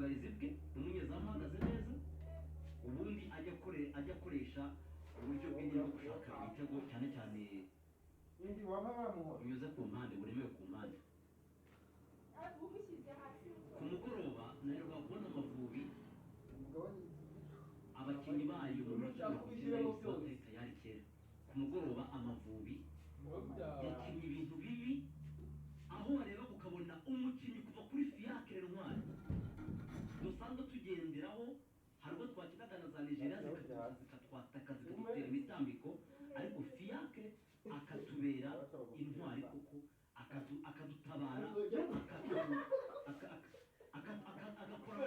ubwugarizi bwe n'umunyezamu ahagaze neza ubundi ajya akoresha uburyo bw'indi bwo gushaka ibitego cyane cyane binyuze ku mpande buremewe ku mpande ku mugoroba naheruka kubona Amavubi abakinnyi bayo mu mukino w'isose tayari kera ku mugoroba Amavubi yakinnye ibintu bibi aho wareba ukabona umukinnyi kuva kuri Fiacre Ntwari dusanzwe tugenderaho hari ubwo twakinaga na za Nigeria zikatwataka zikadutera imitambiko ariko Fiacre akatubera intwari kuko akadutabara agakora